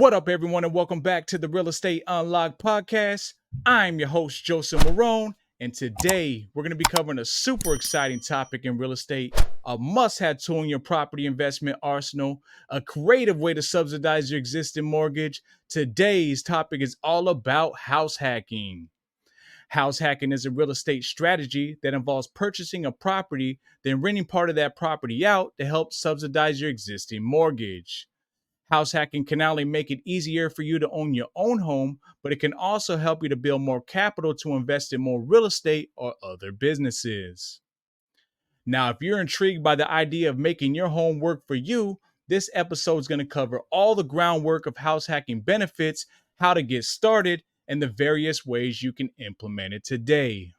What up, everyone, and welcome back to the Real Estate Unlocked podcast. I'm your host, Joseph Marone, and today we're going to be covering a super exciting topic in real estate, a must-have tool in your property investment arsenal, a creative way to subsidize your existing mortgage. Today's topic is all about house hacking. House hacking is a real estate strategy that involves purchasing a property, then renting part of that property out to help subsidize your existing mortgage. House hacking can not only make it easier for you to own your own home, but it can also help you to build more capital to invest in more real estate or other businesses. Now, if you're intrigued by the idea of making your home work for you, this episode is going to cover all the groundwork of house hacking benefits, how to get started, and the various ways you can implement it today.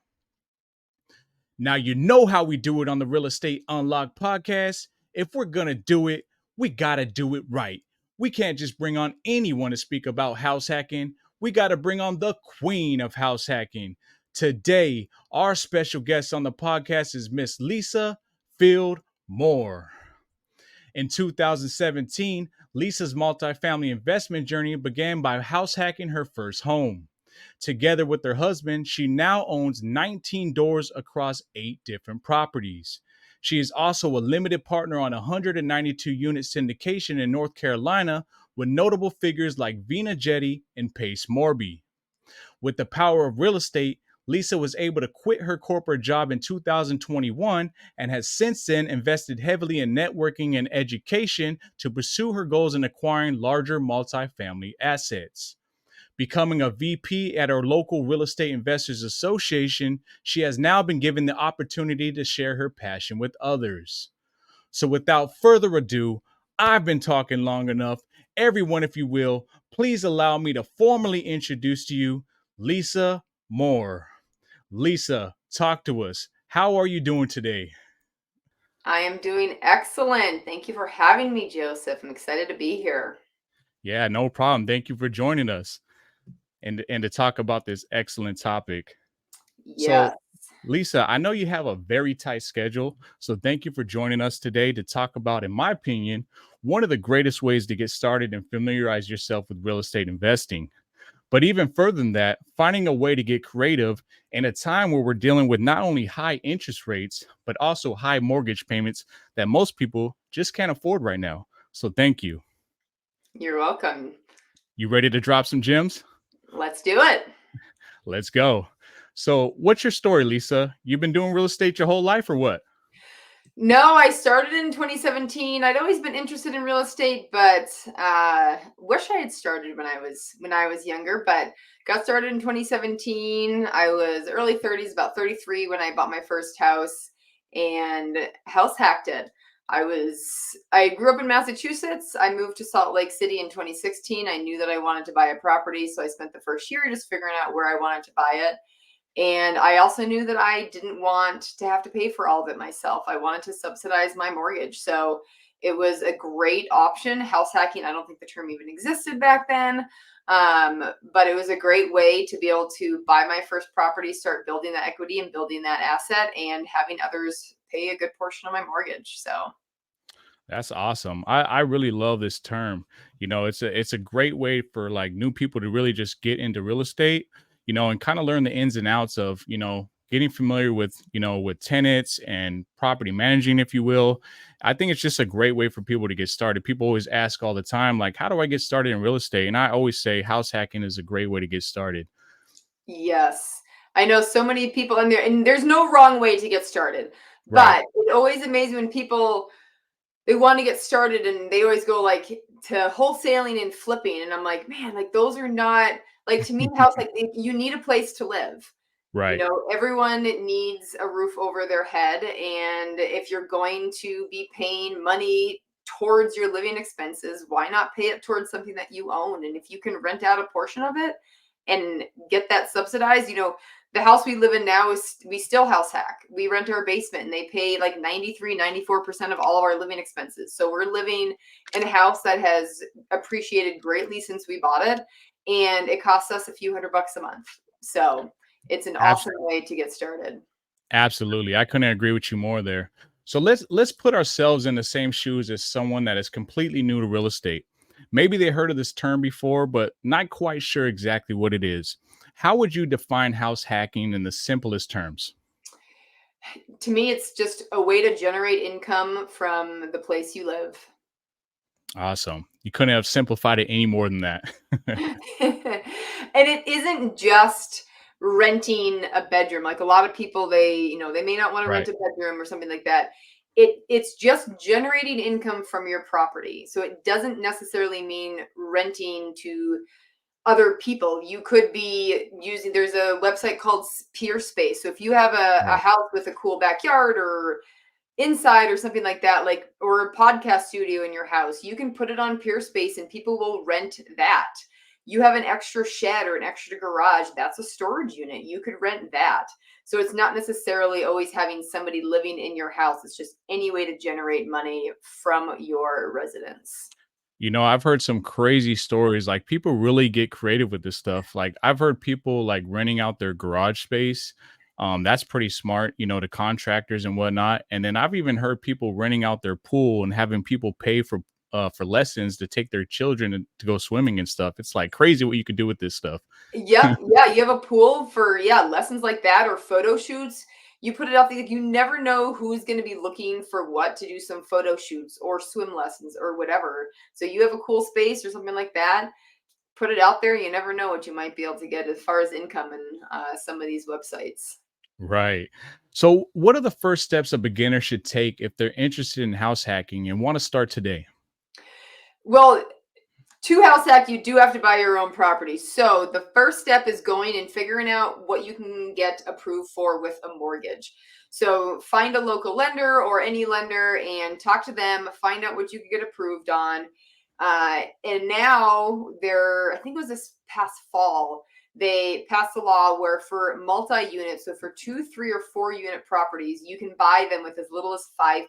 Now, you know how we do it on the Real Estate Unlocked podcast. If we're going to do it, we got to do it right. We can't just bring on anyone to speak about house hacking. We got to bring on the queen of house hacking. Today, our special guest on the podcast is Miss Lisa Field Moore. In 2017, Lisa's multifamily investment journey began by house hacking her first home. Together with her husband, she now owns 19 doors across 8 different properties. She is also a limited partner on 192 unit syndication in North Carolina with notable figures like Vina Jetty and Pace Morby. With the power of real estate, Lisa was able to quit her corporate job in 2021 and has since then invested heavily in networking and education to pursue her goals in acquiring larger multifamily assets. Becoming a VP at our local Real Estate Investors Association, she has now been given the opportunity to share her passion with others. So without further ado, I've been talking long enough. Everyone, if you will, please allow me to formally introduce to you Lisa Moore. Lisa, talk to us. How are you doing today? I am doing excellent. Thank you for having me, Joseph. I'm excited to be here. Yeah, no problem. Thank you for joining us and to talk about this excellent topic. Yes. So, Lisa, I know you have a very tight schedule. So, thank you for joining us today to talk about, in my opinion, one of the greatest ways to get started and familiarize yourself with real estate investing. But even further than that, finding a way to get creative in a time where we're dealing with not only high interest rates, but also high mortgage payments that most people just can't afford right now. So, thank you. You're welcome. You ready to drop some gems? Let's do it. Let's go. So, what's your story, Lisa? You've been doing real estate your whole life or what? No, I started in 2017. I'd always been interested in real estate, but wish I had started when I was younger. But got started in 2017. I was early 30s, about 33 when I bought my first house and house hacked it. I grew up in Massachusetts. I moved to Salt Lake City in 2016. I knew that I wanted to buy a property, so I spent the first year just figuring out where I wanted to buy it. And I also knew that I didn't want to have to pay for all of it myself. I wanted to subsidize my mortgage. So it was a great option. House hacking, I don't think the term even existed back then. But it was a great way to be able to buy my first property, start building that equity and building that asset, and having others pay a good portion of my mortgage. So That's awesome. I really love this term. It's a great way for like new people to really just get into real estate, and kind of learn the ins and outs of, getting familiar with, with tenants and property managing, if you will. I think it's just a great way for people to get started. People always ask all the time, like, how do I get started in real estate? And I always say house hacking is a great way to get started. yes, I know so many people in there, and there's no wrong way to get started. Right. But it always amazes me when people they want to get started and they always go like to wholesaling and flipping, and I'm like, man, like those are not like, to me, house, like you need a place to live. Right. Everyone needs a roof over their head, and if you're going to be paying money towards your living expenses, why not pay it towards something that you own? And if you can rent out a portion of it and get that subsidized, the house we live in now is, we still house hack. We rent our basement and they pay like 93-94% of all of our living expenses. So we're living in a house that has appreciated greatly since we bought it, and it costs us a few $100 a month. So it's an awesome way to get started. Absolutely. I couldn't agree with you more there. So let's put ourselves in the same shoes as someone that is completely new to real estate. Maybe they heard of this term before, but not quite sure exactly what it is. How would you define house hacking in the simplest terms? To me, it's just a way to generate income from the place you live. Awesome. You couldn't have simplified it any more than that. And it isn't just renting a bedroom. Like a lot of people, they may not want to rent Right. a bedroom or something like that. It's just generating income from your property. So it doesn't necessarily mean renting to other people. You could be using, there's a website called Peer Space. So if you have a Right. house with a cool backyard or inside or something like that, like, or a podcast studio in your house, you can put it on Peer Space and people will rent that. You have an extra shed or an extra garage, that's a storage unit. You could rent that. So it's not necessarily always having somebody living in your house. It's just any way to generate money from your residence. I've heard some crazy stories. Like people really get creative with this stuff. Like I've heard people like renting out their garage space. That's pretty smart, to contractors and whatnot. And then I've even heard people renting out their pool and having people pay for lessons to take their children to go swimming and stuff. It's like crazy what you could do with this stuff. Yep, yeah, you have a pool for, yeah, lessons like that or photo shoots. You put it out there, like, you never know who's going to be looking for what to do some photo shoots or swim lessons or whatever. So you have a cool space or something like that, put it out there. You never know what you might be able to get as far as income in some of these websites. Right. So, what are the first steps a beginner should take if they're interested in house hacking and want to start today? Well, to house hack, you do have to buy your own property. So the first step is going and figuring out what you can get approved for with a mortgage. So find a local lender or any lender and talk to them, find out what you can get approved on. And now I think it was this past fall, they passed a law where for multi-unit, so for 2, 3, or 4 unit properties, you can buy them with as little as 5%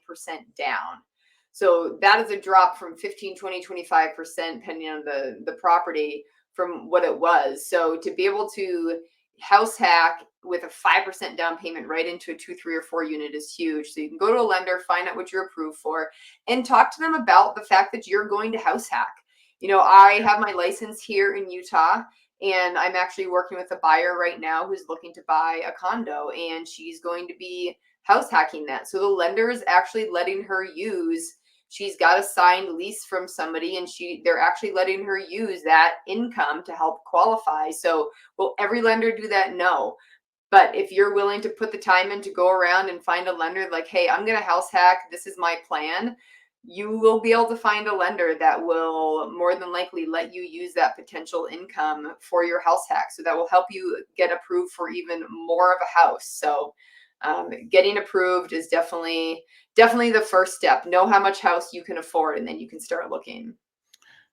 down. So that is a drop from 15, 20, 25%, depending on the property from what it was. So to be able to house hack with a 5% down payment right into a 2, 3, or 4 unit is huge. So you can go to a lender, find out what you're approved for, and talk to them about the fact that you're going to house hack. I have my license here in Utah, and I'm actually working with a buyer right now who's looking to buy a condo, and she's going to be house hacking that. So the lender is actually letting her use, she's got a signed lease from somebody, and they're actually letting her use that income to help qualify. So will every lender do that? No. But if you're willing to put the time in to go around and find a lender like, hey, I'm going to house hack, this is my plan, you will be able to find a lender that will more than likely let you use that potential income for your house hack. So that will help you get approved for even more of a house. So getting approved is definitely the first step. Know how much house you can afford, and then you can start looking.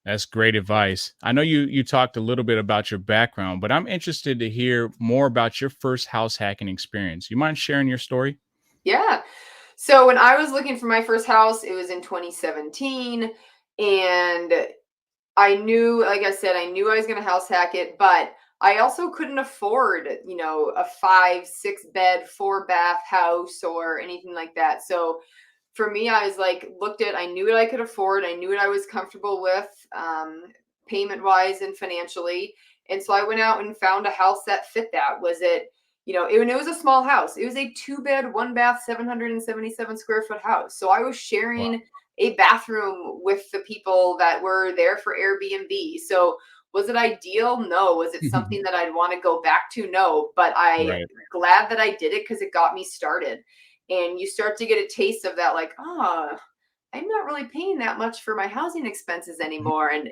That's great advice. I know you talked a little bit about your background, but I'm interested to hear more about your first house hacking experience. You mind sharing your story? Yeah. So when I was looking for my first house, it was in 2017, and I knew, like I said, I knew I was going to house hack it, but I also couldn't afford, a 5, 6 bed, 4 bath house or anything like that. So for me, I was like, I knew what I could afford. I knew what I was comfortable with, payment wise and financially. And so I went out and found a house that fit that. It was a small house. It was a 2 bed, 1 bath, 777 square foot house. So I was Wow. sharing a bathroom with the people that were there for Airbnb. So was it ideal? No. Was it something that I'd want to go back to? No. But I Right. glad that I did it because it got me started. And you start to get a taste of that, like, I'm not really paying that much for my housing expenses Mhm. anymore. And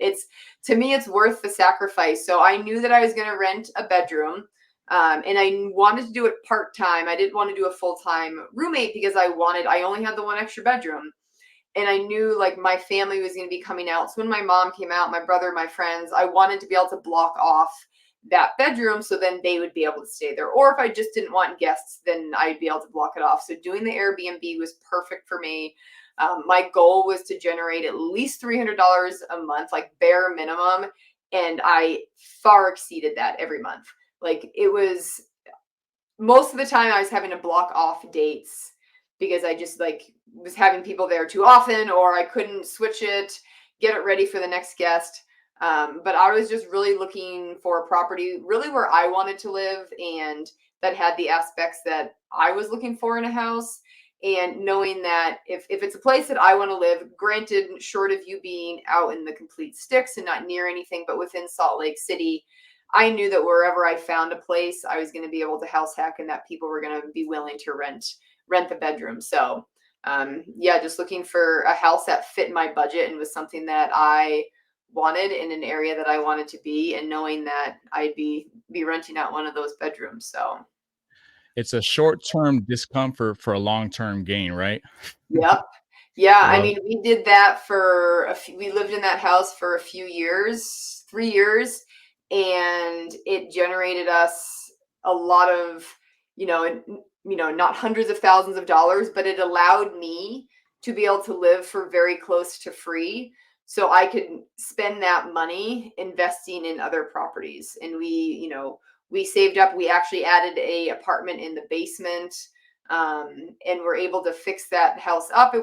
to me, it's worth the sacrifice. So I knew that I was going to rent a bedroom. And I wanted to do it part time. I didn't want to do a full time roommate because I only had the one extra bedroom. And I knew like my family was going to be coming out. So when my mom came out, my brother, my friends, I wanted to be able to block off that bedroom so then they would be able to stay there. Or if I just didn't want guests, then I'd be able to block it off. So doing the Airbnb was perfect for me. My goal was to generate at least $300 a month, like bare minimum. And I far exceeded that every month. Like it was most of the time I was having to block off dates because I just like was having people there too often or I couldn't switch it. get it ready for the next guest. But I was just really looking for a property really where I wanted to live and that had the aspects that I was looking for in a house. And knowing that if it's a place that I want to live, granted, short of you being out in the complete sticks and not near anything, but within Salt Lake City, I knew that wherever I found a place, I was going to be able to house hack and that people were going to be willing to rent the bedroom. So yeah, just looking for a house that fit my budget and was something that I wanted in an area that I wanted to be, and knowing that I'd be renting out one of those bedrooms. So It's a short-term discomfort for a long-term gain, right? yep. Yeah, I Well, mean, we did that for we lived in that house for a few years, 3 years, and it generated us a lot of, not hundreds of thousands of dollars, but it allowed me to be able to live for very close to free. So I could spend that money investing in other properties. And we saved up, we actually added a apartment in the basement, and we're able to fix that house up.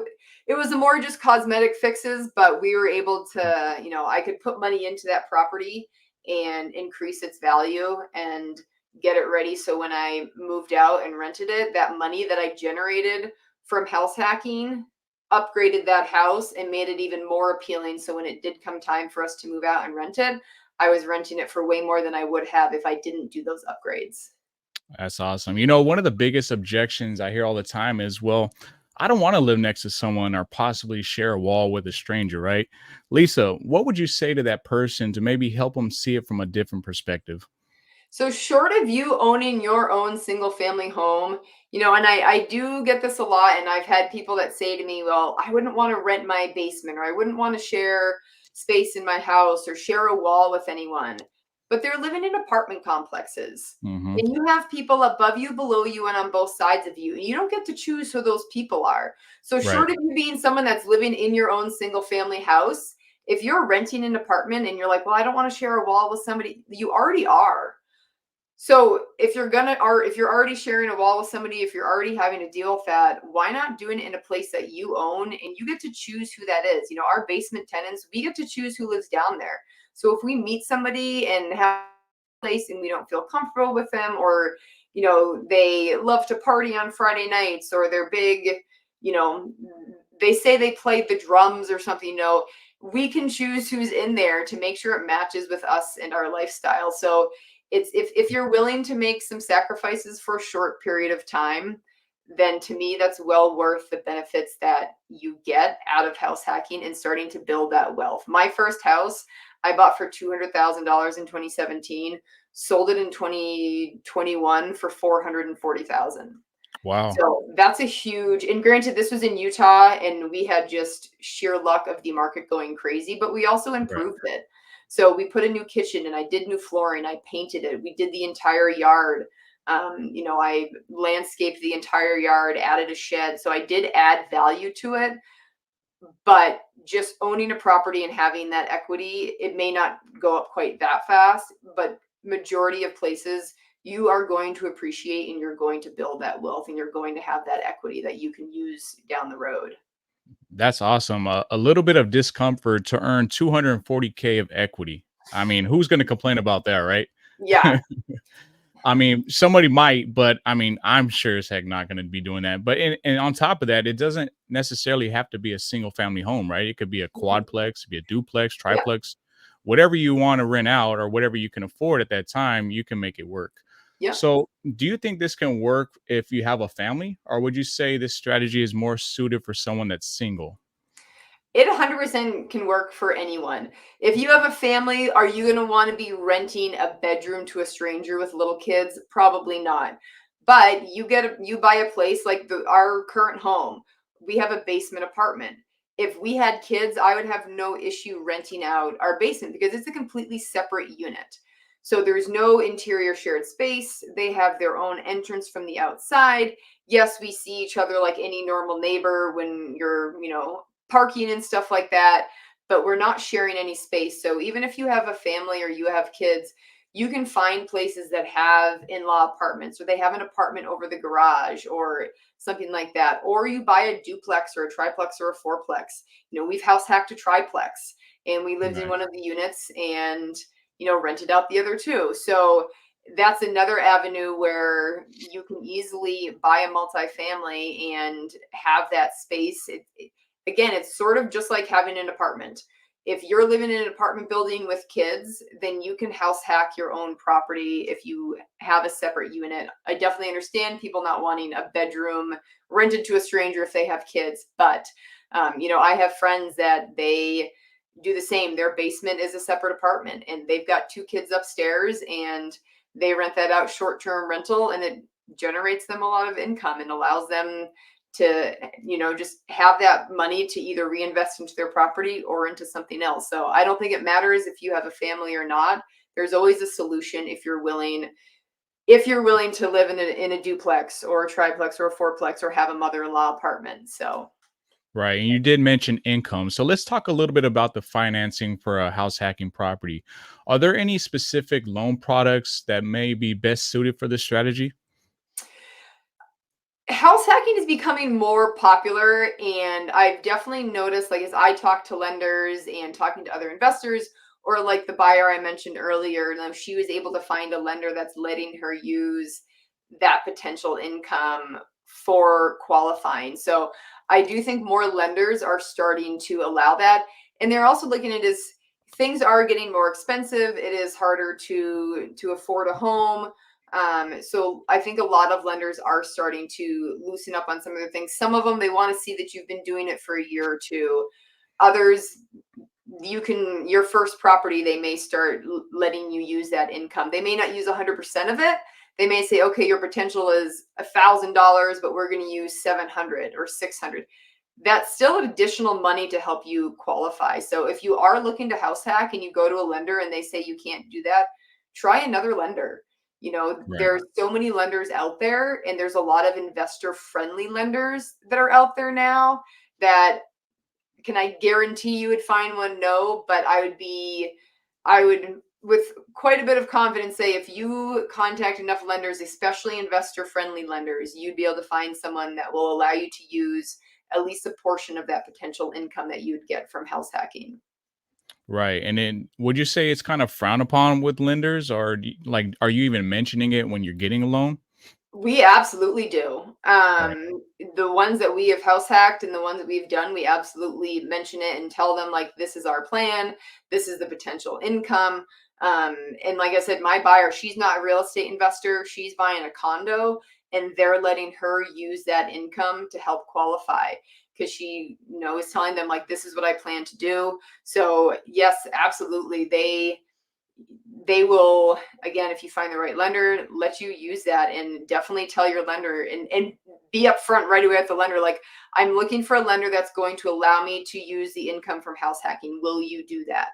It was more just cosmetic fixes, but we were able to, I could put money into that property and increase its value and get it ready. So when I moved out and rented it, that money that I generated from house hacking upgraded that house and made it even more appealing. So when it did come time for us to move out and rent it, I was renting it for way more than I would have if I didn't do those upgrades. that's awesome. One of the biggest objections I hear all the time is, well, I don't want to live next to someone or possibly share a wall with a stranger, right? Lisa, what would you say to that person to maybe help them see it from a different perspective? So short of you owning your own single family home, and I do get this a lot, and I've had people that say to me, well, I wouldn't want to rent my basement, or I wouldn't want to share space in my house or share a wall with anyone. But they're living in apartment complexes. Hmm. And you have people above you, below you, and on both sides of you. And you don't get to choose who those people are. So Right. short of you being someone that's living in your own single family house, if you're renting an apartment and you're like, well, I don't want to share a wall with somebody, you already are. So if you're already sharing a wall with somebody, if you're already having to deal with that, why not doing it in a place that you own and you get to choose who that is? Our basement tenants, we get to choose who lives down there. So if we meet somebody and have a place and we don't feel comfortable with them, or they love to party on Friday nights, or they're big, you know, they say they played the drums or something, we can choose who's in there to make sure it matches with us and our lifestyle. So it's if you're willing to make some sacrifices for a short period of time, then to me that's well worth the benefits that you get out of house hacking and starting to build that wealth. My first house I bought for $200,000 in 2017, sold it in 2021 for 440,000. Wow. So that's a huge, and granted, this was in Utah and we had just sheer luck of the market going crazy, but we also Right. improved it. So we put a new kitchen and I did new flooring, I painted it, we did the entire yard. I landscaped the entire yard, added a shed. So I did add value to it, but just owning a property and having that equity, it may not go up quite that fast, but majority of places you are going to appreciate and you're going to build that wealth and you're going to have that equity that you can use down the road. That's awesome. A little bit of discomfort to earn 240K of equity. I mean, who's going to complain about that, right? Yeah. I mean, somebody might, but I mean, I'm sure as heck not going to be doing that. But and on top of that, it doesn't necessarily have to be a single family home, right? It could be a Mhm. quadplex, it could be a duplex, Yeah. triplex, whatever you want to rent out or whatever you can afford at that time, you can make it work. Yeah. So, do you think this can work if you have a family, or would you say this strategy is more suited for someone that's single? It 100% can work for anyone. If you have a family, are you going to want to be renting a bedroom to a stranger with little kids? Probably not. But you buy a place like our current home. We have a basement apartment. If we had kids, I would have no issue renting out our basement because it's a completely separate unit. So there's no interior shared space. They have their own entrance from the outside. Yes, we see each other like any normal neighbor when you're, parking and stuff like that, but we're not sharing any space. So even if you have a family or you have kids, you can find places that have in-law apartments, or they have an apartment over the garage or something like that. Or you buy a duplex or a triplex or a fourplex. We've house hacked a triplex, and we lived in one Nice. of the units and, rented out the other two. So that's another avenue where you can easily buy a multifamily and have that space. Again, it's sort of just like having an apartment. If you're living in an apartment building with kids, then you can house hack your own property if you have a separate unit. I definitely understand people not wanting a bedroom rented to a stranger if they have kids, but I have friends that they do the same. Their basement is a separate apartment, and they've got two kids upstairs, and they rent that out short-term rental, and it generates them a lot of income and allows them to just have that money to either reinvest into their property or into something else. So I don't think it matters if you have a family or not. There's always a solution if you're willing to live in a duplex or a triplex or a fourplex or have a mother-in-law apartment. So Right. And you did mention income. So let's talk a little bit about the financing for a house hacking property. Are there any specific loan products that may be best suited for this strategy? house hacking is becoming more popular, and I've definitely noticed, like, as I talk to lenders and talking to other investors, or like the buyer I mentioned earlier, she was able to find a lender that's letting her use that potential income for qualifying. So I do think more lenders are starting to allow that, and they're also looking at it as things are getting more expensive. It is harder to afford a home. So I think a lot of lenders are starting to loosen up on some of the things. Some of them, they want to see that you've been doing it for a year or two. Others, your first property, they may start letting you use that income. They may not use 100% of it. They may say, okay, your potential is $1,000, but we're going to use 700 or 600. That's still additional money to help you qualify. So if you are looking to house hack and you go to a lender and they say you can't do that, try another lender. Right. There's so many lenders out there, and there's a lot of investor friendly lenders that are out there now that, can I guarantee you would find one? No, but I would with quite a bit of confidence say if you contact enough lenders, especially investor friendly lenders, you'd be able to find someone that will allow you to use at least a portion of that potential income that you'd get from house hacking. Right. And then would you say it's kind of frowned upon with lenders, or like are you even mentioning it when you're getting a loan? We absolutely do. Right. The ones that we have house hacked and the ones that we've done, we absolutely mention it and tell them, like, this is our plan. This is the potential income. And like I said, my buyer, she's not a real estate investor. She's buying a condo, and they're letting her use that income to help qualify because she, is telling them, like, this is what I plan to do. So yes, absolutely. They will, again, if you find the right lender, let you use that, and definitely tell your lender and be upfront right away with the lender, like, I'm looking for a lender that's going to allow me to use the income from house hacking. Will you do that?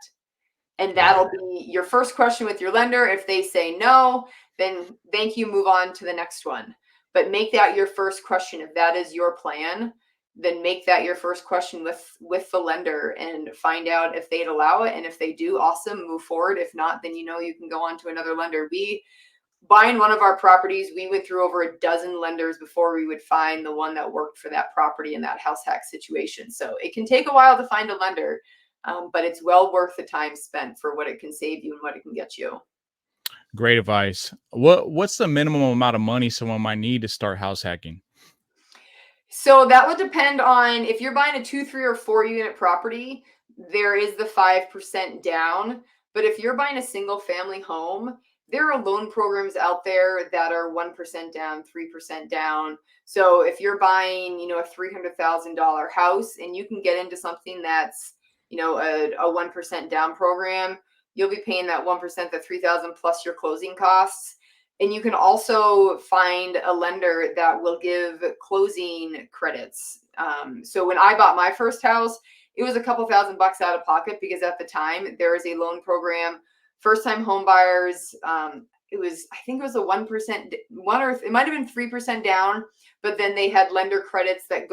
And Right. that'll be your first question with your lender. If they say no, then thank you, move on to the next one. But make that your first question. If that is your plan, then make that your first question with the lender and find out if they'd allow it. And if they do, awesome, move forward. If not, then you can go on to another lender. We buying one of our properties, we went through over a dozen lenders before we would find the one that worked for that property in that house hack situation. So it can take a while to find a lender, but it's well worth the time spent for what it can save you and what it can get you. Great advice. What's the minimum amount of money someone might need to start house hacking? So that would depend on if you're buying a 2, 3, or 4 unit property, there is the 5% down. But if you're buying a single family home, there are loan programs out there that are 1% down, 3% down. So if you're buying, a $300,000 house and you can get into something that's, a 1% down program, you'll be paying that 1%, the 3,000 plus your closing costs. And you can also find a lender that will give closing credits. So when I bought my first house, it was a couple $1,000 out of pocket because at the time there was a loan program, first time home buyers. I think it was a 1%, it might have been 3% down, but then they had lender credits that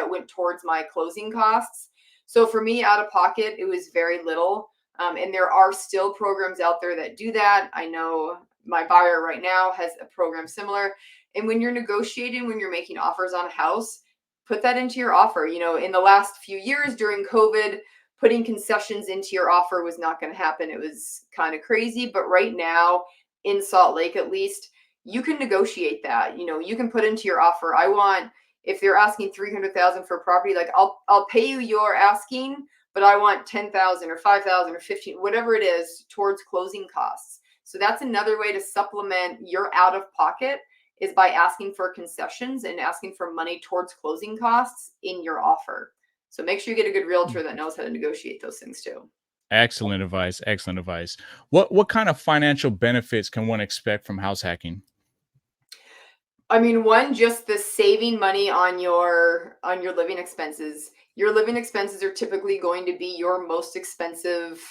went towards my closing costs. So for me, out of pocket, it was very little. And there are still programs out there that do that. I know my buyer right now has a program similar. And when you're negotiating, when you're making offers on a house, put that into your offer. In the last few years during COVID, putting concessions into your offer was not going to happen. It was kind of crazy. But right now, in Salt Lake at least, you can negotiate that. You can put into your offer, if they're asking 300,000 for property, like I'll pay you your asking, but I want 10,000 or 5,000 or 15, whatever it is, towards closing costs. So that's another way to supplement your out of pocket, is by asking for concessions and asking for money towards closing costs in your offer. So make sure you get a good realtor that knows how to negotiate those things too. Excellent advice. Excellent advice. What kind of financial benefits can one expect from house hacking? I mean, one, just the saving money on your living expenses. Your living expenses are typically going to be your most expensive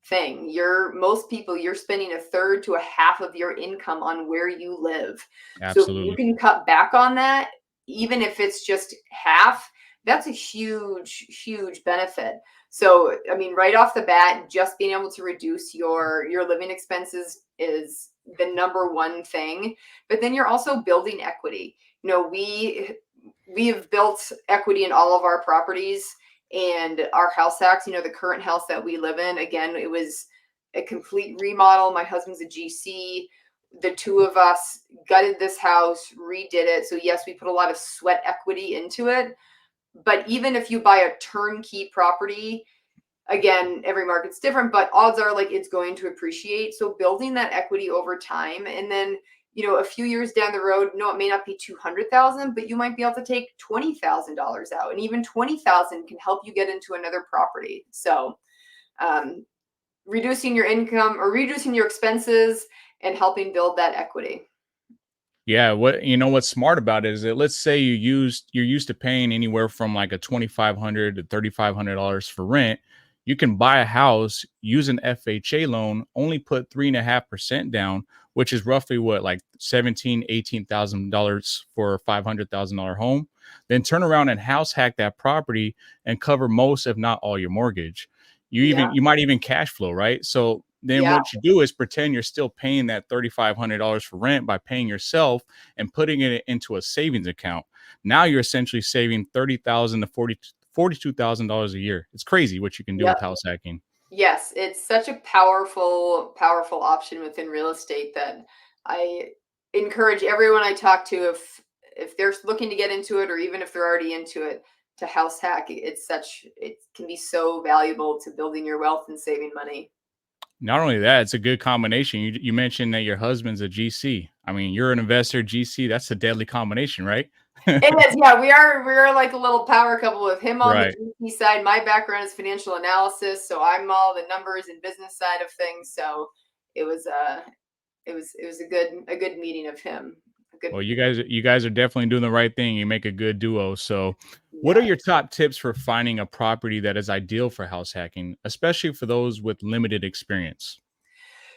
thing. Most people, you're spending a third to a half of your income on where you live. So if you Absolutely. can cut back on that, even if it's just half, that's a huge, huge benefit. So, I mean, right off the bat, just being able to reduce your living expenses is the number one thing. But then you're also building equity. We have built equity in all of our properties, and our house hacks, the current house that we live in, again, it was a complete remodel. My husband's a GC. The two of us gutted this house, redid it. So yes, we put a lot of sweat equity into it. But even if you buy a turnkey property, again, every market's different, but odds are like it's going to appreciate. So building that equity over time, and then a few years down the road, no, it may not be 200,000, but you might be able to take $20,000 out, and even 20,000 can help you get into another property. So um, reducing your income or reducing your expenses and helping build that equity. Yeah, what's smart about it is that, let's say you're used to paying anywhere from like a $2,500 to $3,500 for rent. You can buy a house, use an FHA loan, only put 3.5% down, which is roughly what, like 17, $18,000 for a $500,000 home. Then turn around and house hack that property and cover most, if not all, your mortgage. Yeah, You might even cash flow, right? So then yeah, what you do is pretend you're still paying that $3,500 for rent by paying yourself and putting it into a savings account. Now you're essentially saving 30,000 to $42,000 a year. It's crazy what you can do yeah. with house hacking. Yes, it's such a powerful, powerful option within real estate that I encourage everyone I talk to, if they're looking to get into it, or even if they're already into it, to house hack. It can be so valuable to building your wealth and saving money. Not only that, it's a good combination. You mentioned that your husband's a GC. I mean, you're an investor, GC. That's a deadly combination, right? It is, yeah. We are like a little power couple, with him on the Right. GP side. My background is financial analysis, so I'm all the numbers and business side of things. So it was it was a good meeting of him. A good Well, you guys are definitely doing the right thing. You make a good duo. So, what are Yeah. your top tips for finding a property that is ideal for house hacking, especially for those with limited experience?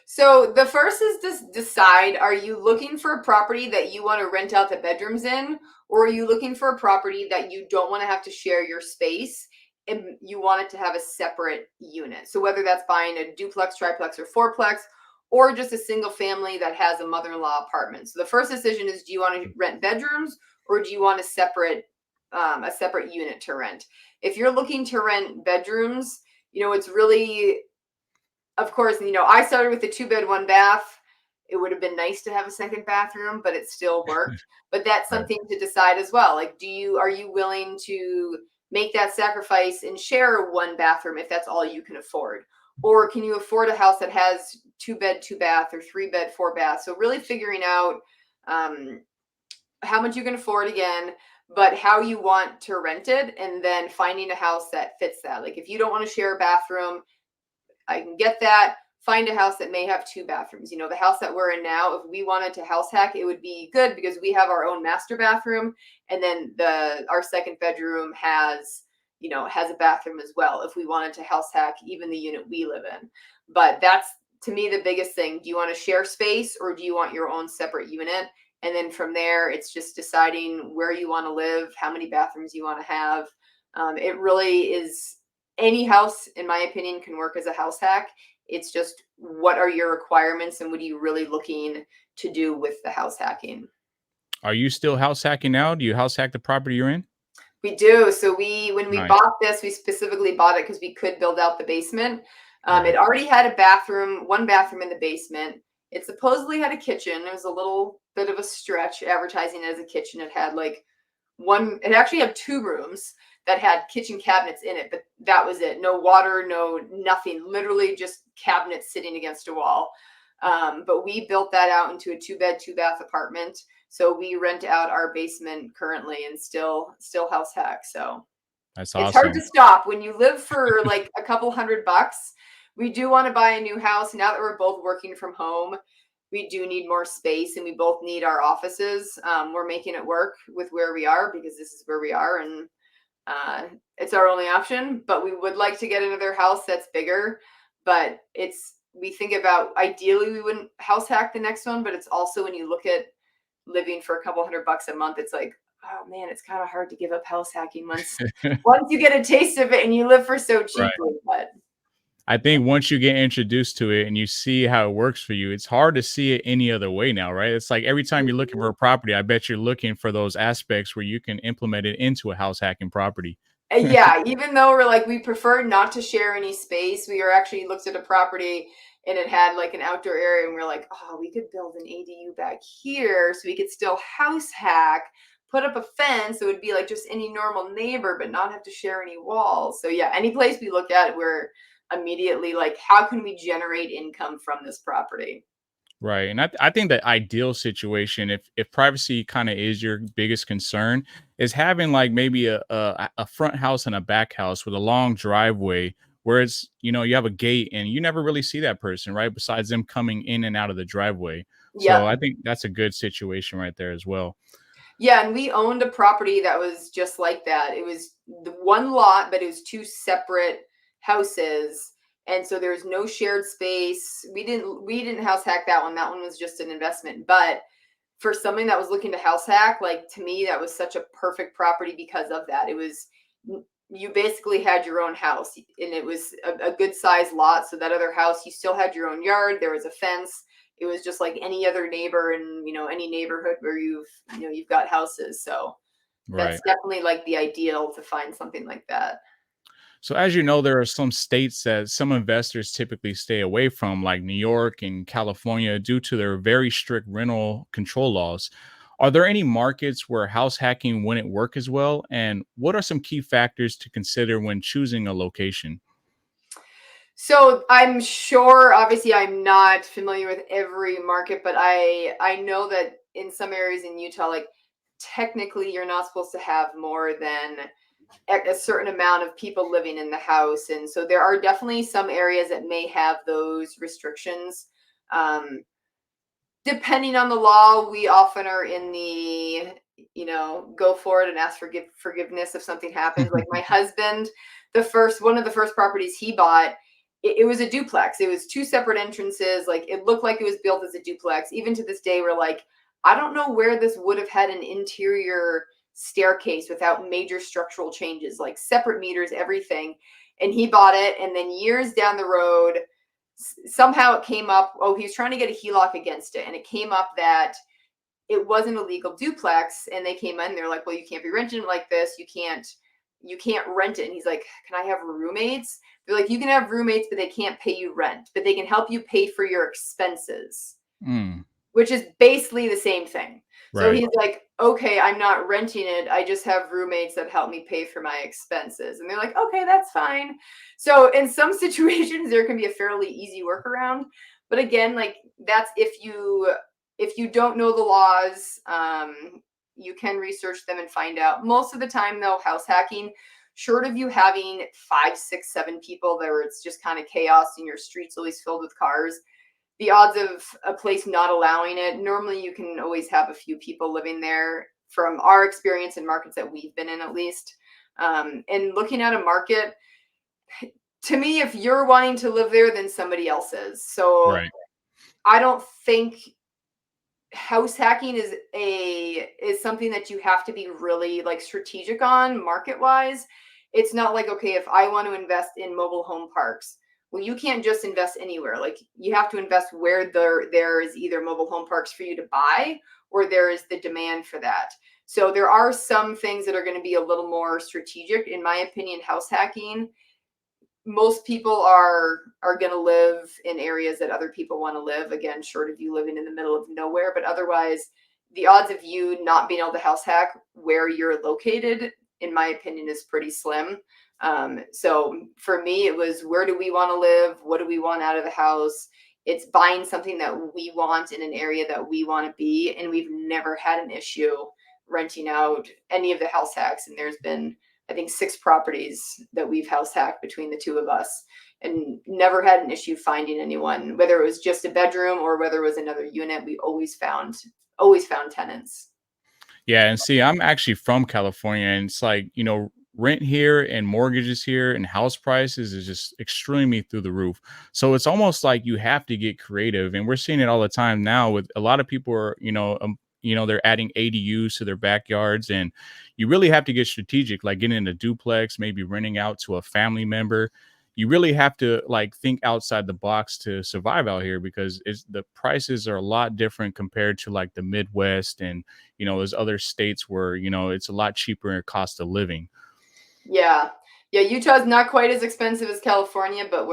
So the first is to decide, are you looking for a property that you want to rent out the bedrooms in, or are you looking for a property that you don't want to have to share your space and you want it to have a separate unit? So whether that's buying a duplex, triplex, or fourplex, or just a single family that has a mother-in-law apartment. So the first decision is, do you want to rent bedrooms, or do you want a separate unit to rent? If you're looking to rent bedrooms, it's really, of course, I started with a 2 bed, 1 bath. It would have been nice to have a second bathroom, but it still worked. But that's Right. something to decide as well. Like, are you willing to make that sacrifice and share one bathroom if that's all you can afford? Or can you afford a house that has 2 bed, 2 bath, or 3 bed, 4 bath? So really figuring out um, how much you can afford again, but how you want to rent it, and then finding a house that fits that. Like, if you don't want to share a bathroom, I can get that. Find a house that may have 2 bathrooms. The house that we're in now, if we wanted to house hack, it would be good because we have our own master bathroom, and then our second bedroom has a bathroom as well. If we wanted to house hack even the unit we live in, but that's, to me, the biggest thing. Do you want to share space, or do you want your own separate unit? And then from there, it's just deciding where you want to live, how many bathrooms you want to have. It really is any house, in my opinion, can work as a house hack. It's just, what are your requirements and what are you really looking to do with the house hacking? Are you still house hacking now? Do you house hack the property you're in? We do. So when we Nice. bought this, we specifically bought it because we could build out the basement. It Right. already had a bathroom, one bathroom in the basement. It supposedly had a kitchen. It was a little bit of a stretch advertising it as a kitchen. It had like one, it actually had two rooms that had kitchen cabinets in it, but that was it. No water, no nothing, literally just cabinets sitting against a wall. But we built that out into a 2 bed, 2 bath apartment. So we rent out our basement currently and still house hack. So That's it's hard to awesome. stop when you live for like a couple $100. We do want to buy a new house now that we're both working from home. We do need more space and we both need our offices. We're making it work with where we are because this is where we are, and it's our only option. But we would like to get another house that's bigger. But we think about, ideally we wouldn't house hack the next one, but it's also, when you look at living for a couple $100 a month, it's like, oh man, it's kind of hard to give up house hacking once you get a taste of it and you live for so Right. cheaply. But I think once you get introduced to it and you see how it works for you, it's hard to see it any other way now, right? It's like every time you're looking for a property, I bet you're looking for those aspects where you can implement it into a house hacking property. yeah, even though we're like, we prefer not to share any space, we are actually looked at a property and it had like an outdoor area, and we're like, oh, we could build an ADU back here so we could still house hack, put up a fence. It would be like just any normal neighbor, but not have to share any walls. So yeah, any place we look at, we're immediately like, how can we generate income from this property? Right, and I think the ideal situation, if privacy kinda is your biggest concern, is having, like, maybe a front house and a back house with a long driveway where it's you have a gate and you never really see that person, right, besides them coming in and out of the driveway. So, Yep. I think that's a good situation right there as well. Yeah, and we owned a property that was just like that. It was the one lot, but it was two separate houses. And so there was no shared space. We didn't house hack that one. That one was just an investment. But for something that was looking to house hack, like, to me, that was such a perfect property because of that. It was, you basically had your own house, and it was a good sized lot. So that other house, you still had your own yard. There was a fence. It was just like any other neighbor in, any neighborhood where you've got houses. So that's Right. definitely like the ideal, to find something like that. So as you know, there are some states that some investors typically stay away from, like New York and California, due to their very strict rental control laws. Are there any markets where house hacking wouldn't work as well? And what are some key factors to consider when choosing a location? So I'm sure, obviously, I'm not familiar with every market, but I know that in some areas in Utah, like, technically you're not supposed to have more than a certain amount of people living in the house. And so there are definitely some areas that may have those restrictions. Um, Depending on the law, we often are in the, go for it and ask for forgiveness if something happens. Like my husband, one of the first properties he bought, it was a duplex. It was two separate entrances. Like, it looked like it was built as a duplex. Even to this day, we're like, I don't know where this would have had an interior staircase without major structural changes, like separate meters, everything. And he bought it. And then years down the road, somehow it came up, oh, he was trying to get a HELOC against it, and it came up that it wasn't a legal duplex. And they came in, they're like, well, you can't be renting it like this, you can't rent it. And he's like, can I have roommates? They're like, you can have roommates, but they can't pay you rent, but they can help you pay for your expenses, Mm, which is basically the same thing. So right. he's like, okay, I'm not renting it. I just have roommates that help me pay for my expenses. And they're like, okay, that's fine. So in some situations, there can be a fairly easy workaround. But again, like, that's if you don't know the laws, you can research them and find out. Most of the time, though, house hacking, short of you having 5, 6, 7 people there, where it's just kind of chaos and your street's always filled with cars, the odds of a place not allowing it, normally you can always have a few people living there, from our experience in markets that we've been in, at least. And looking at a market, to me, if you're wanting to live there, then somebody else is. So Right. I don't think house hacking is something that you have to be really like strategic on market wise. It's not like, okay, if I want to invest in mobile home parks, well, you can't just invest anywhere. Like, you have to invest where there is either mobile home parks for you to buy, or there is the demand for that. So there are some things that are going to be a little more strategic. In my opinion, house hacking, most people are going to live in areas that other people want to live, again, short of you living in the middle of nowhere. But otherwise, the odds of you not being able to house hack where you're located, in my opinion, is pretty slim. So for me, it was, where do we want to live? What do we want out of the house? It's buying something that we want in an area that we want to be. And we've never had an issue renting out any of the house hacks. And there's been, I think, 6 properties that we've house hacked between the two of us, and never had an issue finding anyone, whether it was just a bedroom or whether it was another unit. We always found tenants. Yeah, and see, I'm actually from California, and it's like, rent here and mortgages here and house prices is just extremely through the roof. So it's almost like you have to get creative, and we're seeing it all the time now with a lot of people are, they're adding ADUs to their backyards, and you really have to get strategic, like getting a duplex, maybe renting out to a family member. You really have to like think outside the box to survive out here, because the prices are a lot different compared to like the Midwest and there's other states where, it's a lot cheaper in cost of living. Yeah. Yeah, Utah's not quite as expensive as California, but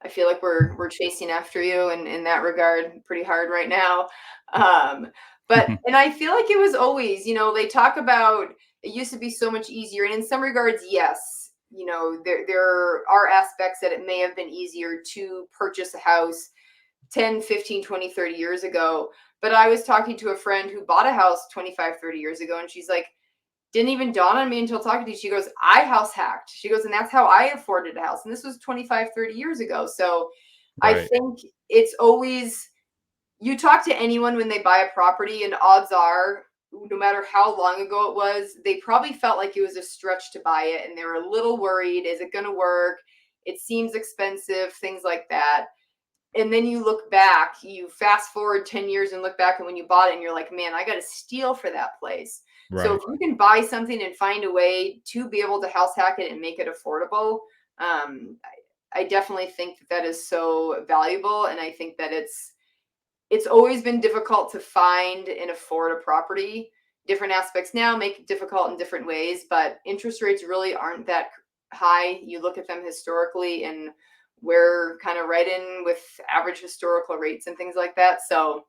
I feel like we're chasing after you in that regard pretty hard right now. Um, but and I feel like it was always, they talk about it used to be so much easier. And in some regards, yes, there are aspects that it may have been easier to purchase a house 10, 15, 20, 30 years ago. But I was talking to a friend who bought a house 25, 30 years ago, and she's like, didn't even dawn on me until talking to you. She goes, I house hacked. She goes, and that's how I afforded a house. And this was 25, 30 years ago. So I Right. think it's always, you talk to anyone when they buy a property, and odds are, no matter how long ago it was, they probably felt like it was a stretch to buy it. And they were a little worried. Is it going to work? It seems expensive, things like that. And then you look back, you fast forward 10 years and look back at when you bought it, and you're like, man, I got to steal for that place. So if Right. you can buy something and find a way to be able to house hack it and make it affordable, I definitely think that is so valuable. And I think that it's always been difficult to find and afford a property. Different aspects now make it difficult in different ways, but interest rates really aren't that high. You look at them historically, and we're kind of right in with average historical rates and things like that. So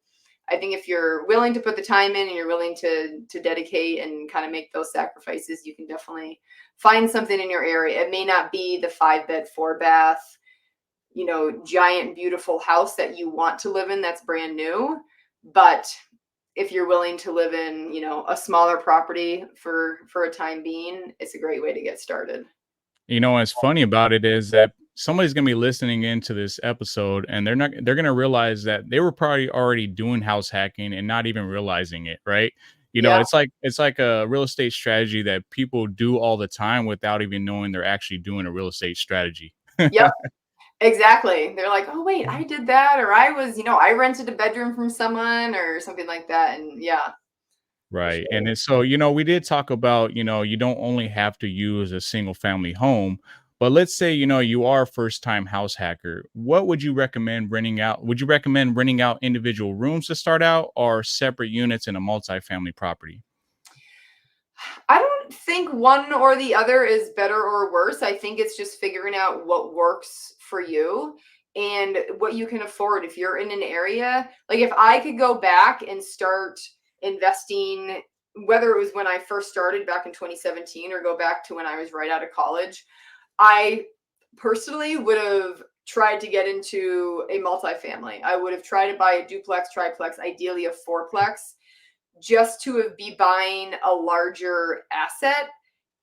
I think if you're willing to put the time in and you're willing to dedicate and kind of make those sacrifices, you can definitely find something in your area. It may not be the 5-bed, 4-bath, giant, beautiful house that you want to live in that's brand new. But if you're willing to live in, a smaller property for a time being, it's a great way to get started. What's funny about it is that somebody's gonna be listening into this episode, and they're gonna realize that they were probably already doing house hacking and not even realizing it, right? Yeah. It's like a real estate strategy that people do all the time without even knowing they're actually doing a real estate strategy. Yep. Exactly. They're like, oh, wait, I did that. Or I was, I rented a bedroom from someone or something like that. And yeah, for Right. And sure. then so, we did talk about, you don't only have to use a single family home, but let's say, you are a first time house hacker. What would you recommend renting out? Would you recommend renting out individual rooms to start out, or separate units in a multifamily property? I don't think one or the other is better or worse. I think it's just figuring out what works for you and what you can afford. If you're in an area, like if I could go back and start investing, whether it was when I first started back in 2017 or go back to when I was right out of college, I personally would have tried to get into a multifamily. I would have tried to buy a duplex, triplex, ideally a fourplex, just to be buying a larger asset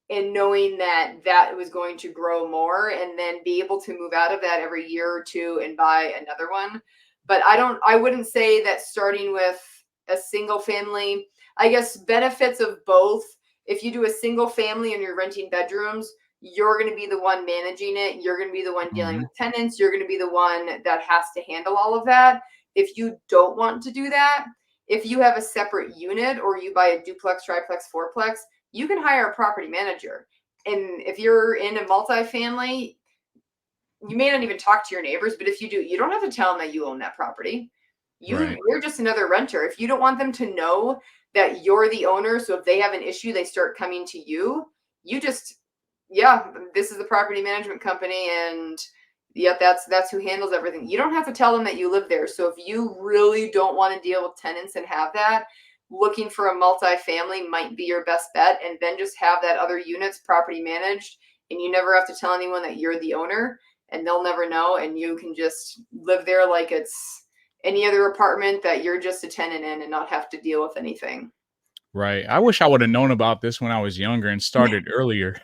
and knowing that that was going to grow more, and then be able to move out of that every year or two and buy another one. But I wouldn't say that starting with a single family, I guess benefits of both. If you do a single family and you're renting bedrooms, you're going to be the one managing it. You're going to be the one dealing Mhm. with tenants. You're going to be the one that has to handle all of that. If you don't want to do that, if you have a separate unit or you buy a duplex, triplex, fourplex, you can hire a property manager. And if you're in a multifamily, you may not even talk to your neighbors, but if you do, you don't have to tell them that you own that property. Right. You're just another renter. If you don't want them to know that you're the owner, so if they have an issue, they start coming to you. You just, yeah, this is the property management company, and yeah, that's who handles everything. You don't have to tell them that you live there. So if you really don't want to deal with tenants and have that, looking for a multifamily might be your best bet, and then just have that other units property managed, and you never have to tell anyone that you're the owner, and they'll never know, and you can just live there like it's any other apartment that you're just a tenant in and not have to deal with anything. Right. I wish I would have known about this when I was younger and started earlier.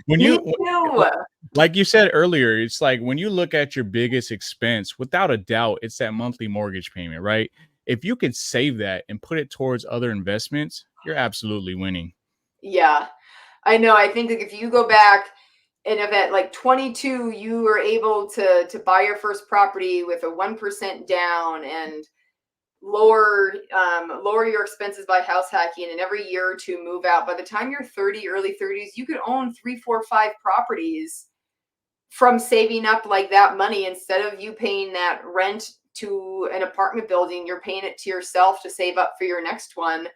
When Me you too. like you said earlier, it's like when you look at your biggest expense, without a doubt, it's that monthly mortgage payment, right? If you could save that and put it towards other investments, you're absolutely winning. Yeah, I know. I think like if you go back and if at like 22 you were able to buy your first property with a 1% down and lower your expenses by house hacking, and every year or two move out, by the time you're 30, early 30s, you could own three, four, five properties from saving up like that money. Instead of you paying that rent to an apartment building, you're paying it to yourself to save up for your next one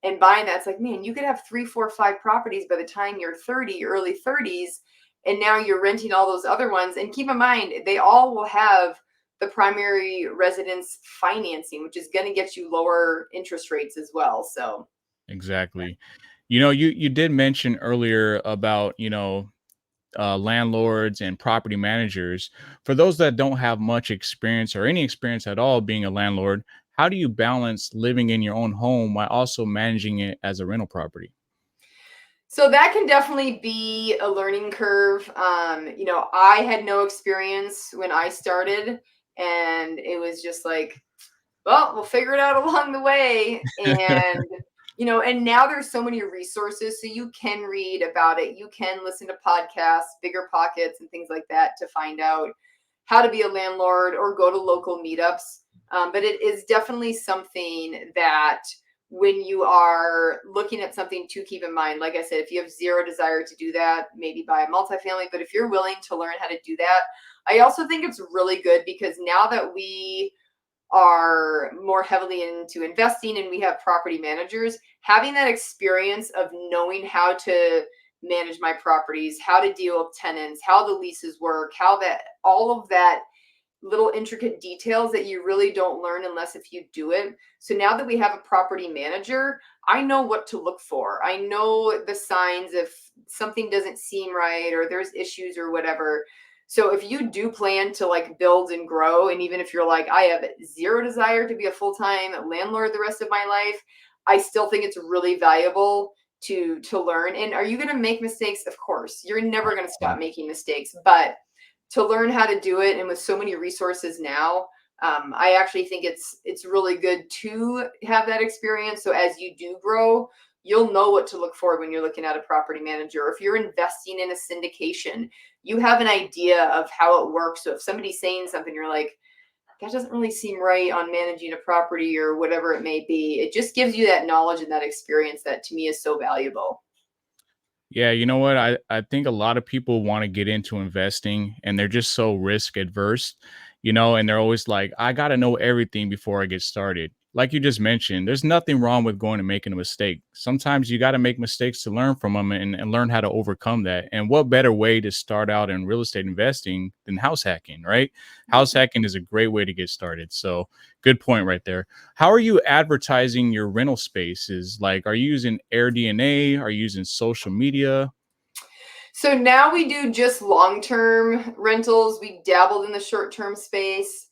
and buying that. It's like, man, you could have three, four, five properties by the time you're 30, early 30s, and now you're renting all those other ones. And keep in mind, they all will have the primary residence financing, which is going to get you lower interest rates as well. So, Exactly. You did mention earlier about, landlords and property managers. For those that don't have much experience or any experience at all being a landlord, how do you balance living in your own home while also managing it as a rental property? so that can definitely be a learning curve. I had no experience when I started, and it was just like, well, we'll figure it out along the way. And now there's so many resources. So you can read about it. You can listen to podcasts, Bigger Pockets, and things like that to find out how to be a landlord or go to local meetups. But it is definitely something that when you are looking at something to keep in mind, like I said, if you have zero desire to do that, maybe buy a multifamily. But if you're willing to learn how to do that, I also think it's really good because now that we are more heavily into investing and we have property managers, having that experience of knowing how to manage my properties, how to deal with tenants, how the leases work, how that all of that little intricate details that you really don't learn unless if you do it. So now that we have a property manager, I know what to look for. I know the signs if something doesn't seem right or there's issues or whatever. So if you do plan to like build and grow, and even if you're like, I have zero desire to be a full-time landlord the rest of my life, I still think it's really valuable to learn. And are you going to make mistakes? Of course. You're never going to stop making mistakes, but to learn how to do it, and with so many resources now, I actually think it's really good to have that experience. So as you do grow, you'll know what to look for when you're looking at a property manager. Or if you're investing in a syndication, you have an idea of how it works. So if somebody's saying something, you're like, that doesn't really seem right on managing a property or whatever it may be. It just gives you that knowledge and that experience that to me is so valuable. Yeah, you know what? I think a lot of people want to get into investing and they're just so risk adverse, and they're always like, I got to know everything before I get started. Like you just mentioned, there's nothing wrong with going and making a mistake. Sometimes you got to make mistakes to learn from them and learn how to overcome that. And what better way to start out in real estate investing than house hacking, right? House hacking is a great way to get started. So, good point right there. How are you advertising your rental spaces? Like, are you using AirDNA? Are you using social media? So now we do just long-term rentals. We dabbled in the short-term space.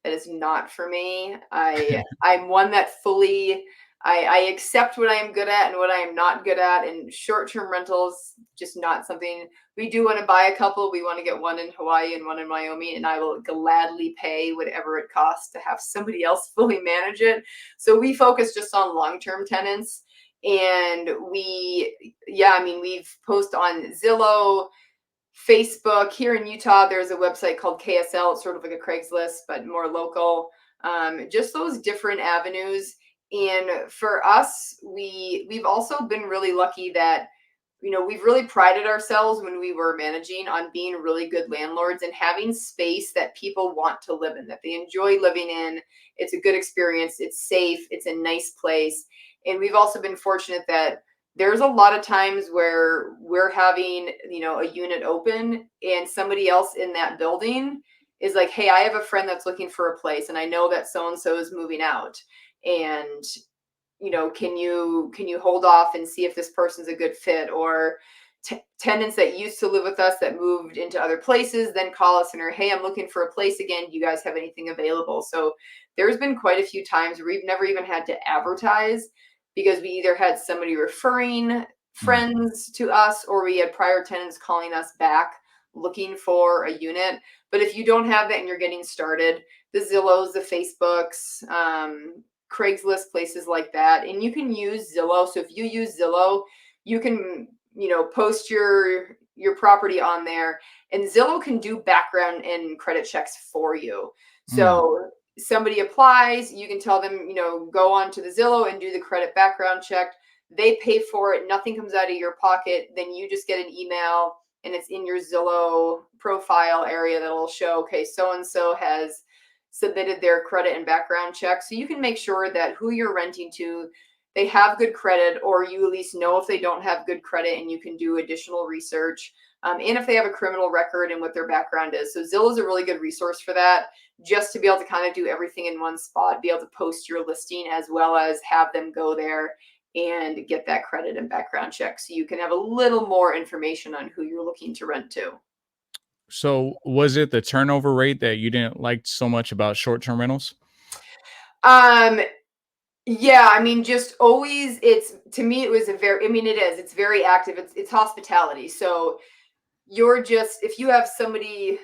That is not for me. I'm one that fully I accept what I am good at and what I am not good at. And short-term rentals just not something. We do want to buy a couple. We want to get one in Hawaii and one in Wyoming, and I will gladly pay whatever it costs to have somebody else fully manage it. So we focus just on long-term tenants. And we've posted on Zillow, Facebook. Here in Utah, there's a website called KSL. It's sort of like a Craigslist, but more local. Just those different avenues. And for us, we've also been really lucky that we've really prided ourselves when we were managing on being really good landlords and having space that people want to live in, that they enjoy living in. It's a good experience. It's safe. It's a nice place. And we've also been fortunate that there's a lot of times where we're having, a unit open and somebody else in that building is like, hey, I have a friend that's looking for a place and I know that so-and-so is moving out. And can you hold off and see if this person's a good fit? Or tenants that used to live with us that moved into other places then call us and are, hey, I'm looking for a place again. Do you guys have anything available? So there's been quite a few times where we've never even had to advertise because we either had somebody referring Mm. friends to us or we had prior tenants calling us back looking for a unit. But if you don't have that and you're getting started, the Zillows, the Facebooks, Craigslist, places like that. And you can use Zillow. So if you use Zillow, you can, post your property on there and Zillow can do background and credit checks for you. Mm. So somebody applies, you can tell them, go on to the Zillow and do the credit background check. They pay for it. Nothing comes out of your pocket. Then you just get an email and it's in your Zillow profile area that'll show, okay, so-and-so has submitted their credit and background check. So you can make sure that who you're renting to, they have good credit, or you at least know if they don't have good credit and you can do additional research. And if they have a criminal record and what their background is. So Zillow is a really good resource for that, just to be able to kind of do everything in one spot, be able to post your listing as well as have them go there and get that credit and background check. So you can have a little more information on who you're looking to rent to. So was it the turnover rate that you didn't like so much about short-term rentals? Um, Yeah, I mean, just always, it's to me, it was a very, I mean, it is, it's very active. It's hospitality. So you're just, if you have somebody,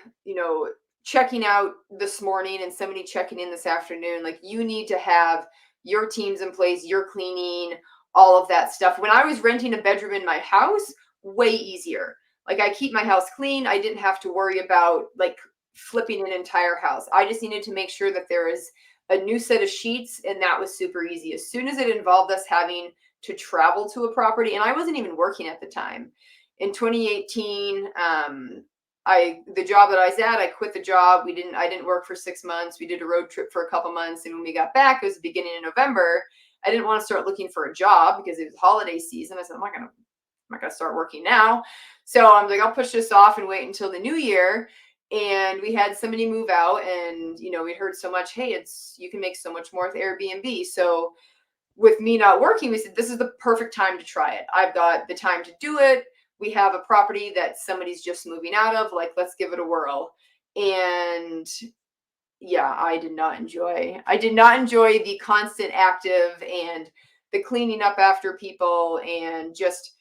checking out this morning and somebody checking in this afternoon, like you need to have your teams in place, your cleaning, all of that stuff. When I was renting a bedroom in my house, way easier. Like I keep my house clean. I didn't have to worry about like flipping an entire house. I just needed to make sure that there is a new set of sheets, and that was super easy. As soon as it involved us having to travel to a property, and I wasn't even working at the time. In 2018, the job that I was at, I quit the job. I didn't work for 6 months. We did a road trip for a couple months, and when we got back, it was the beginning of November. I didn't want to start looking for a job because it was holiday season. I said, I'm not gonna start working now. So I'm like, I'll push this off and wait until the new year. And we had somebody move out, and we heard so much, hey, you can make so much more with Airbnb. So with me not working, we said this is the perfect time to try it. I've got the time to do it. We have a property that somebody's just moving out of. Like, let's give it a whirl. And yeah, I did not enjoy the constant active and the cleaning up after people and just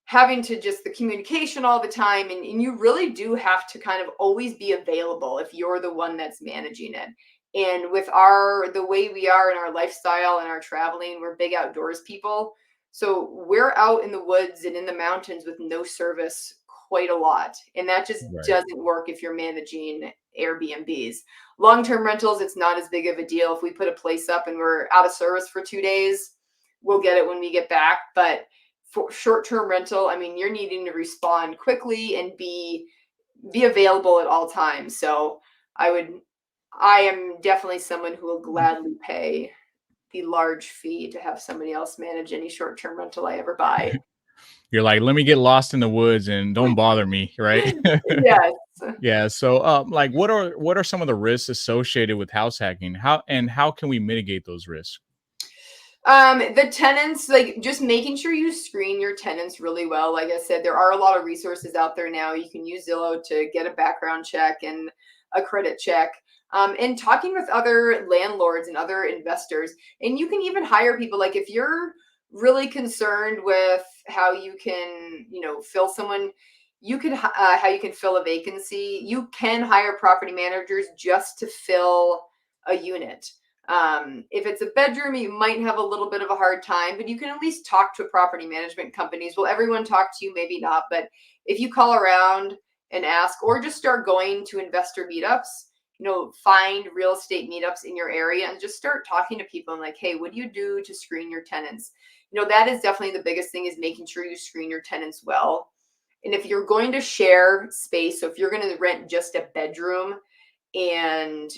having to just the communication all the time. And you really do have to kind of always be available if you're the one that's managing it. And with the way we are in our lifestyle and our traveling, we're big outdoors people. So we're out in the woods and in the mountains with no service quite a lot. And that just Right. doesn't work if you're managing Airbnbs. Long-term rentals, it's not as big of a deal. If we put a place up and we're out of service for 2 days, we'll get it when we get back. But for short-term rental, I mean, you're needing to respond quickly and be available at all times. So I am definitely someone who will gladly pay the large fee to have somebody else manage any short-term rental I ever buy. You're like, "Let me get lost in the woods and don't bother me," right? Yes. Yeah, so, like, what are some of the risks associated with house hacking? How can we mitigate those risks? The tenants, like just making sure you screen your tenants really well. Like I said, there are a lot of resources out there now. You can use Zillow to get a background check and a credit check. And talking with other landlords and other investors. And you can even hire people. Like if you're really concerned with how you can, fill someone, how you can fill a vacancy. You can hire property managers just to fill a unit. If it's a bedroom, you might have a little bit of a hard time, but you can at least talk to property management companies. Will everyone talk to you? Maybe not. But if you call around and ask, or just start going to investor meetups find real estate meetups in your area and just start talking to people and like, hey, what do you do to screen your tenants? That is definitely the biggest thing, is making sure you screen your tenants well. And if you're going to share space, so if you're going to rent just a bedroom, and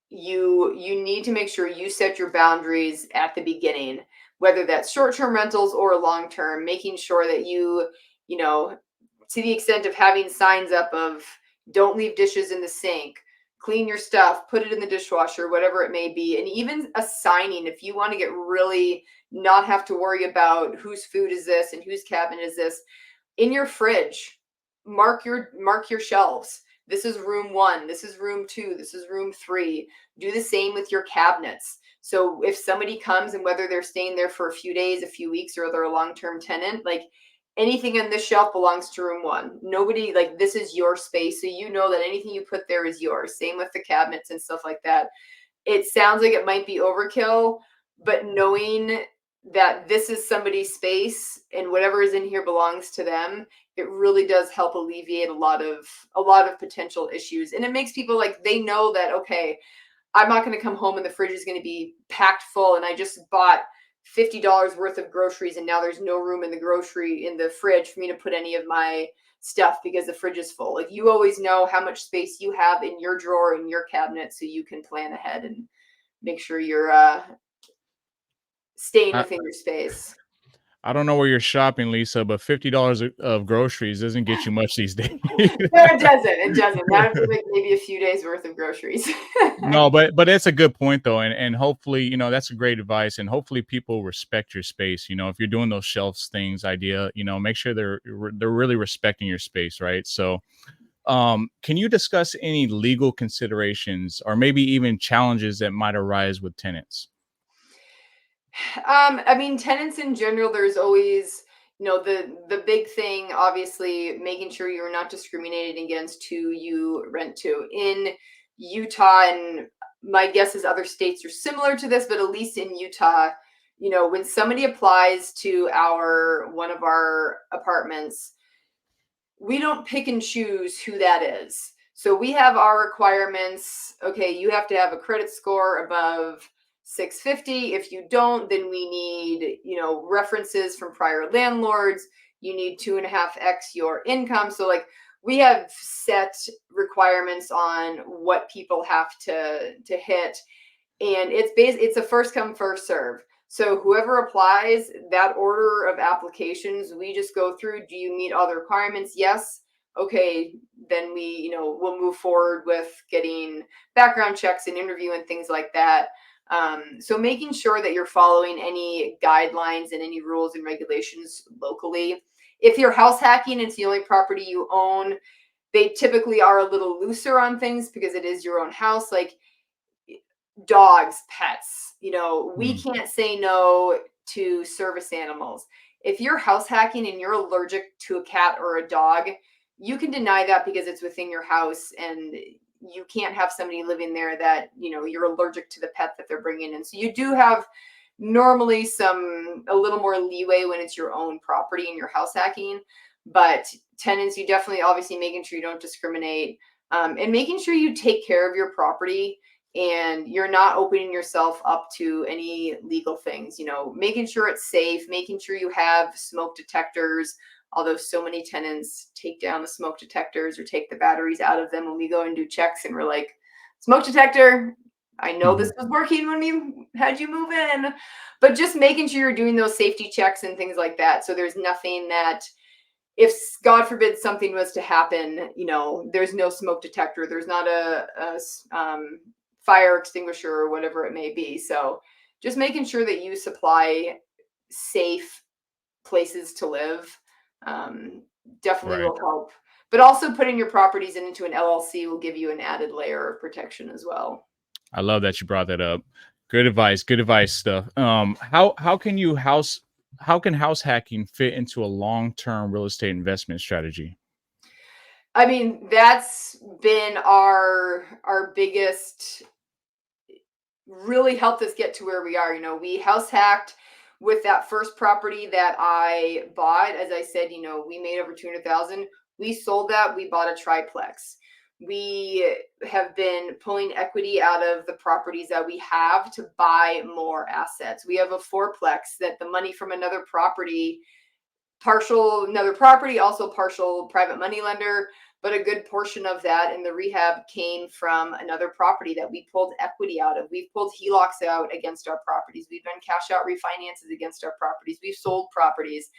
you need to make sure you set your boundaries at the beginning, whether that's short-term rentals or long-term, making sure that you know to the extent of having signs up of don't leave dishes in the sink, clean your stuff, put it in the dishwasher, whatever it may be. And even assigning, if you want to get really not have to worry about whose food is this and whose cabinet is this, in your fridge, mark your shelves. This is room 1, this is room 2, this is room 3. Do the same with your cabinets. So if somebody comes, and whether they're staying there for a few days, a few weeks, or they're a long-term tenant, like, anything on this shelf belongs to room 1. Nobody, like, this is your space, so you know that anything you put there is yours. Same with the cabinets and stuff like that. It sounds like it might be overkill, but knowing that this is somebody's space and whatever is in here belongs to them, it really does help alleviate a lot of potential issues. And it makes people, like, they know that, okay, I'm not going to come home and the fridge is going to be packed full and I just bought $50 worth of groceries and now there's no room in the fridge for me to put any of my stuff because the fridge is full. Like, you always know how much space you have in your drawer, in your cabinet, so you can plan ahead and make sure you're staying I, within your space. I don't know where you're shopping, Lisa, but $50 of groceries doesn't get you much these days. No, it doesn't. It doesn't. That would be like maybe a few days worth of groceries. No, but it's a good point though, and hopefully, that's a great advice, and hopefully people respect your space. If you're doing those shelves things, make sure they're really respecting your space, right? So, can you discuss any legal considerations or maybe even challenges that might arise with tenants? I mean, tenants in general, there's always, the big thing, obviously, making sure you're not discriminated against who you rent to. In Utah, and my guess is other states are similar to this, but at least in Utah, when somebody applies to our one of our apartments, we don't pick and choose who that is. So we have our requirements. Okay, you have to have a credit score above 650. If you don't, then we need, references from prior landlords. You need 2.5x your income. So, like, we have set requirements on what people have to hit, and it's a first come first serve. So whoever applies, that order of applications, we just go through. Do you meet all the requirements? Yes. Okay, then we'll move forward with getting background checks and interview and things like that. So making sure that you're following any guidelines and any rules and regulations locally. If you're house hacking, it's the only property you own, they typically are a little looser on things because it is your own house. Like, dogs, pets, we Mm, can't say no to service animals. If you're house hacking and you're allergic to a cat or a dog, you can deny that because it's within your house, and you can't have somebody living there that, you're allergic to the pet that they're bringing in. So you do have normally a little more leeway when it's your own property and you're house hacking. But tenants, you definitely, obviously, making sure you don't discriminate, and making sure you take care of your property and you're not opening yourself up to any legal things, making sure it's safe, making sure you have smoke detectors, although so many tenants take down the smoke detectors or take the batteries out of them when we go and do checks, and we're like, smoke detector, I know this mhm. was working when we had you move in. But just making sure you're doing those safety checks and things like that, so there's nothing that, if God forbid something was to happen, there's no smoke detector, there's not a fire extinguisher or whatever it may be. So just making sure that you supply safe places to live, um, definitely Right. will help. But also putting your properties into an LLC will give you an added layer of protection as well. I love that you brought that up. Good advice. Good advice stuff. How can house hacking fit into a long-term real estate investment strategy? I mean, that's been our biggest, really helped us get to where we are. We house hacked with that first property that I bought. As I said, we made over 200,000. We sold that. We bought a triplex. we have been pulling equity out of the properties that we have to buy more assets. We have a fourplex that the money from another property, also partial private money lender, but a good portion of that in the rehab came from another property that we pulled equity out of. We've pulled HELOCs out against our properties. We've done cash out refinances against our properties. We've sold properties.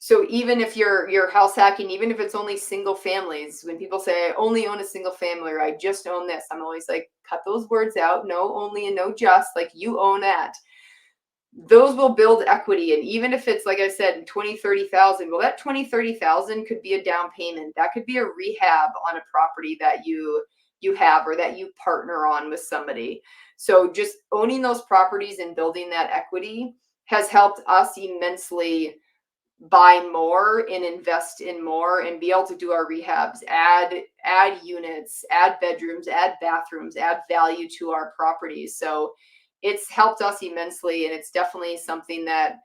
So even if you're house hacking, even if it's only single families, when people say I only own a single family or I just own this, I'm always like, cut those words out. No only and no just, like you own that. Those will build equity. And even if it's, like I said, 20, 30,000, well, that 20, 30,000 could be a down payment. That could be a rehab on a property that you have or that you partner on with somebody. So just owning those properties and building that equity has helped us immensely buy more and invest in more and be able to do our rehabs, add units, add bedrooms, add bathrooms, add value to our properties. So it's helped us immensely, and it's definitely something that,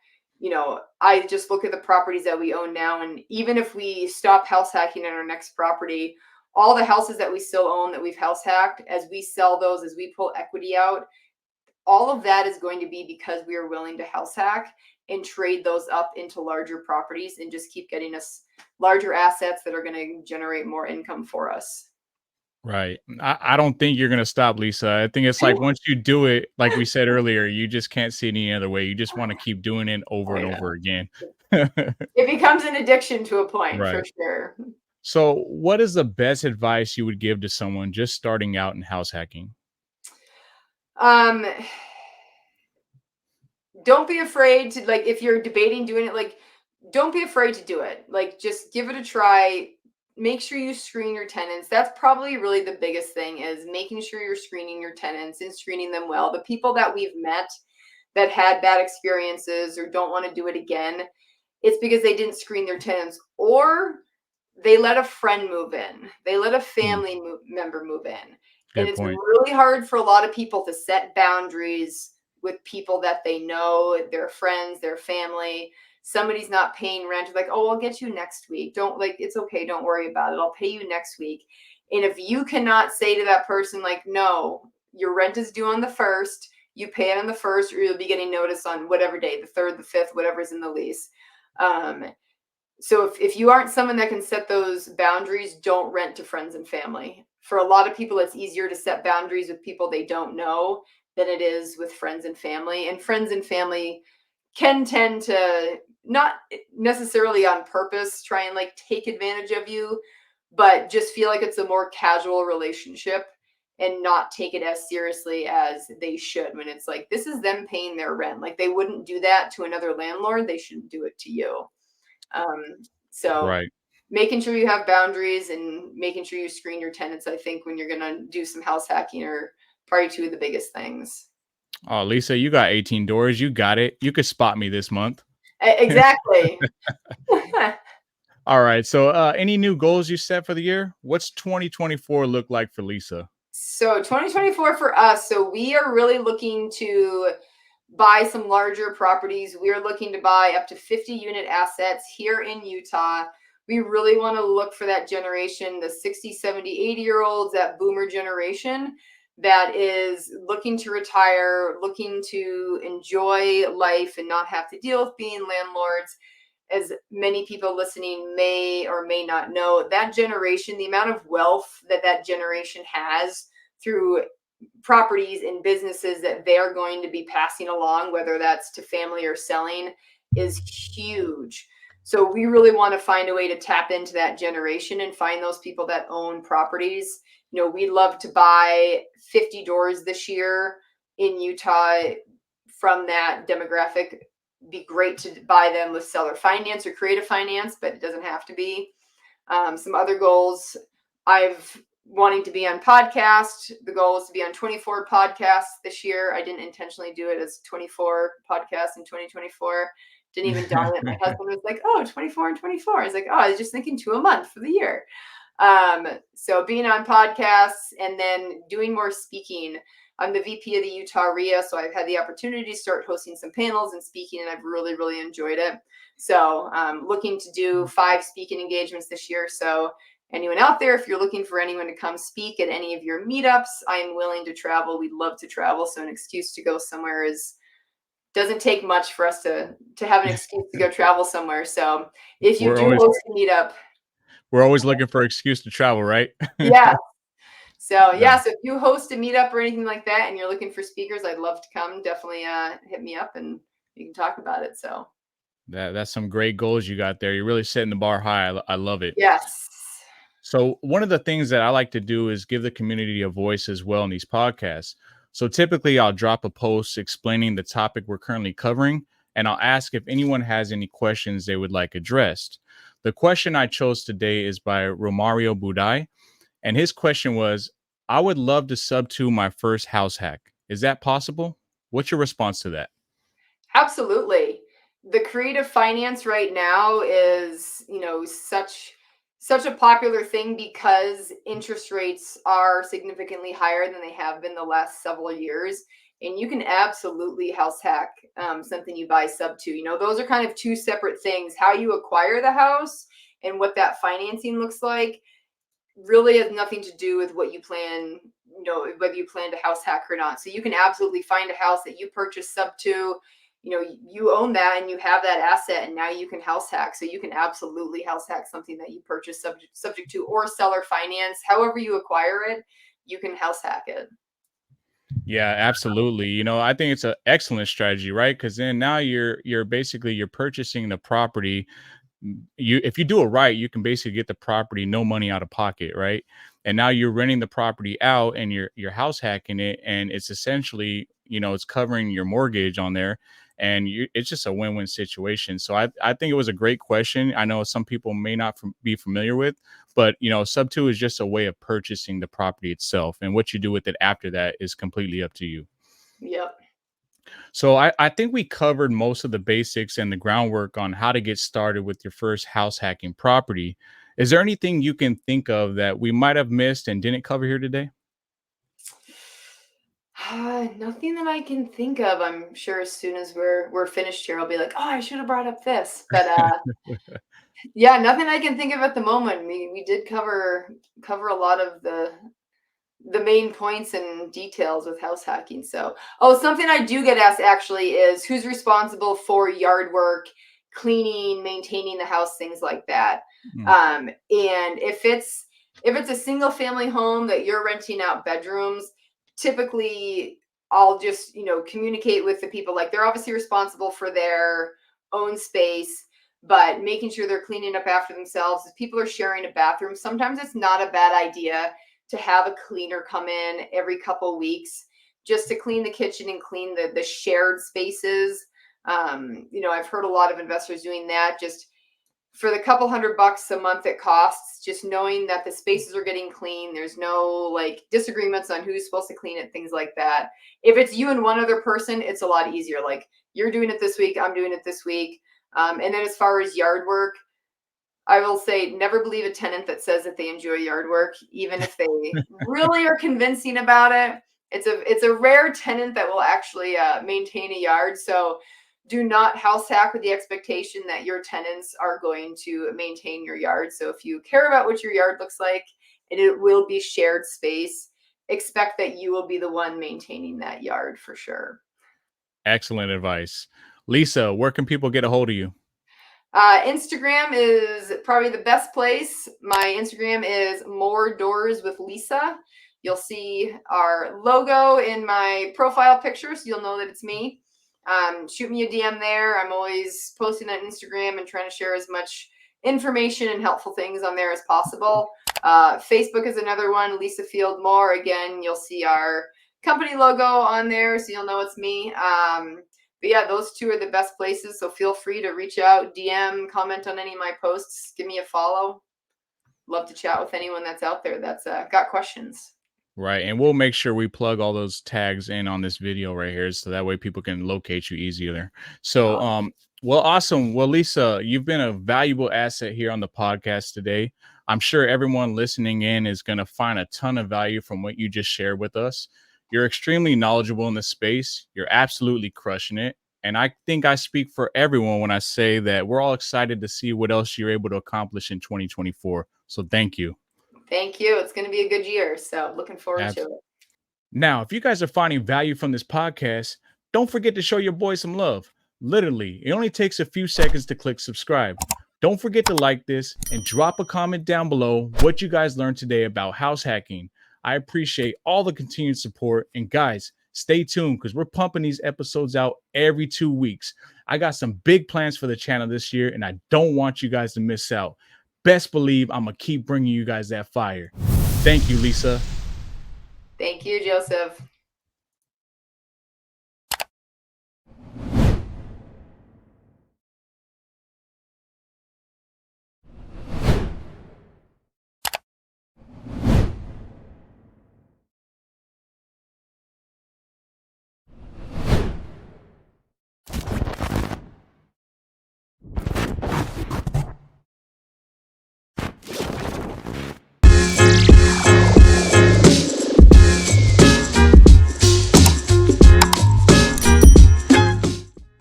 I just look at the properties that we own now, and even if we stop house hacking in our next property, all the houses that we still own that we've house hacked, as we sell those, as we pull equity out, all of that is going to be because we are willing to house hack and trade those up into larger properties and just keep getting us larger assets that are going to generate more income for us. Right. I don't think you're gonna stop, Lisa. I think it's like once you do it, like we said earlier, you just can't see it any other way. You just want to keep doing it over Oh and yeah. over again. It becomes an addiction to a point for Right. sure. So, what is the best advice you would give to someone just starting out in house hacking? Um, don't be afraid to, like, if you're debating doing it, like, don't be afraid to do it. Like, just give it a try. Make sure you screen your tenants. That's probably really the biggest thing, is making sure you're screening your tenants and screening them well. The people that we've met that had bad experiences or don't want to do it again, it's because they didn't screen their tenants, or they let a friend move in. They let a Hmm, family member move in. And good it's point. really hard for a lot of people to set boundaries with people that they know, their friends, their family. Somebody's not paying rent, like, oh, I'll get you next week. Don't, like, it's okay. Don't worry about it. I'll pay you next week. And if you cannot say to that person, like, no, your rent is due on the 1st, you pay it on the 1st, or you'll be getting notice on whatever day, the 3rd, the 5th, whatever's in the lease. So if you aren't someone that can set those boundaries, don't rent to friends and family. For a lot of people, it's easier to set boundaries with people they don't know than it is with friends and family. And friends and family can tend to, not necessarily on purpose, try and like take advantage of you, but just feel like it's a more casual relationship and not take it as seriously as they should, when it's like, this is them paying their rent. Like, they wouldn't do that to another landlord. They shouldn't do it to you. So Right. making sure you have boundaries and making sure you screen your tenants, I think, when you're going to do some house hacking, are probably two of the biggest things. Oh, Lisa, you got 18 doors. You got it. You could spot me this month. Exactly. All right. So, any new goals you set for the year? What's 2024 look like for Lisa? So 2024 for us, so we are really looking to buy some larger properties. We are looking to buy up to 50 unit assets here in Utah. We really want to look for that generation, the 60, 70, 80-year olds, that boomer generation that is looking to retire, looking to enjoy life and not have to deal with being landlords. As many people listening may or may not know, that generation, the amount of wealth that that generation has through properties and businesses that they're going to be passing along, whether that's to family or selling, is huge. So we really want to find a way to tap into that generation and find those people that own properties. We'd love to buy 50 doors this year in Utah from that demographic. Be great to buy them with seller finance or creative finance, but it doesn't have to be. Some other goals, I've wanting to be on podcast. The goal is to be on 24 podcasts this year. I didn't intentionally do it as 24 podcasts in 2024. Didn't even dawn it. My husband was like, oh, 24 and 24. I was like, oh, I was just thinking 2 a month for the year. So being on podcasts and then doing more speaking. I'm the VP of the Utah RIA, so I've had the opportunity to start hosting some panels and speaking, and I've really, really enjoyed it. So looking to do 5 speaking engagements this year. So anyone out there, if you're looking for anyone to come speak at any of your meetups, I am willing to travel. We'd love to travel. So an excuse to go somewhere doesn't take much for us to have an excuse to go travel somewhere. So if you We're do always host a meetup, we're always looking for an excuse to travel, right? yeah. So Yeah, yeah, so if you host a meetup or anything like that and you're looking for speakers, I'd love to come. Definitely hit me up and we can talk about it. So that's some great goals you got there. You're really setting the bar high. I love it. yes. So one of the things that I like to do is give the community a voice as well in these podcasts. So typically I'll drop a post explaining the topic we're currently covering, and I'll ask if anyone has any questions they would like addressed. The question I chose today is by Romario Budai, and his question was, I would love to Subto my first house hack. Is that possible? What's your response to that? Absolutely. The creative finance right now is, such a popular thing because interest rates are significantly higher than they have been the last several years. And you can absolutely house hack something you buy sub to. Those are kind of two separate things. How you acquire the house and what that financing looks like really has nothing to do with what you plan, whether you plan to house hack or not. So you can absolutely find a house that you purchase sub to, you own that and you have that asset, and now you can house hack. So you can absolutely house hack something that you purchase subject to or seller finance. However you acquire it, you can house hack it. Yeah, absolutely. I think it's an excellent strategy, right? Because then now you're basically you're purchasing the property. You if you do it right, you can basically get the property no money out of pocket, right? And now you're renting the property out and you're house hacking it, and it's essentially, it's covering your mortgage on there, and it's just a win-win situation. So I think it was a great question. I know some people may not be familiar with, but sub two is just a way of purchasing the property itself, and what you do with it after that is completely up to you. Yep. So I think we covered most of the basics and the groundwork on how to get started with your first house hacking property. Is there anything you can think of that we might have missed and didn't cover here today? Nothing that I can think of. I'm sure as soon as we're finished here, I'll be like, oh, I should have brought up this. But yeah, nothing I can think of at the moment. We did cover a lot of the main points and details with house hacking. So, oh, something I do get asked actually is who's responsible for yard work, cleaning, maintaining the house, things like that. Mm, And if it's a single family home that you're renting out bedrooms, typically I'll just communicate with the people, like they're obviously responsible for their own space, but making sure they're cleaning up after themselves. If people are sharing a bathroom, sometimes it's not a bad idea to have a cleaner come in every couple weeks just to clean the kitchen and clean the shared spaces. I've heard a lot of investors doing that just for the couple $100 a month it costs, just knowing that the spaces are getting clean. There's no like disagreements on who's supposed to clean it, things like that. If it's you and one other person, it's a lot easier. Like you're doing it this week, I'm doing it this week. And then as far as yard work, I will say never believe a tenant that says that they enjoy yard work, even if they really are convincing about it. It's a rare tenant that will actually maintain a yard. So do not house hack with the expectation that your tenants are going to maintain your yard. So if you care about what your yard looks like and it will be shared space, expect that you will be the one maintaining that yard for sure. excellent advice. Lisa, where can people get a hold of you? Instagram is probably the best place. My Instagram is More Doors with Lisa. You'll see our logo in my profile picture, so you'll know that it's me. Shoot me a DM there. I'm always posting on Instagram and trying to share as much information and helpful things on there as possible. Facebook is another one, Lisa Field Moore. Again, you'll see our company logo on there, so you'll know it's me. But yeah, those two are the best places. So feel free to reach out, DM, comment on any of my posts, give me a follow. Love to chat with anyone that's out there that's got questions. Right. And we'll make sure we plug all those tags in on this video right here, so that way people can locate you easier. So, well, awesome. Well, Lisa, you've been a valuable asset here on the podcast today. I'm sure everyone listening in is going to find a ton of value from what you just shared with us. You're extremely knowledgeable in this space. You're absolutely crushing it. And I think I speak for everyone when I say that we're all excited to see what else you're able to accomplish in 2024. So thank you. Thank you. It's going to be a good year. So looking forward to Abs- it. Now, if you guys are finding value from this podcast, don't forget to show your boy some love. Literally, it only takes a few seconds to click subscribe. Don't forget to like this and drop a comment down below what you guys learned today about house hacking. I appreciate all the continued support. And guys, stay tuned because we're pumping these episodes out every 2 weeks. I got some big plans for the channel this year, and I don't want you guys to miss out. Best believe I'm going to keep bringing you guys that fire. Thank you, Lisa. Thank you, Joseph.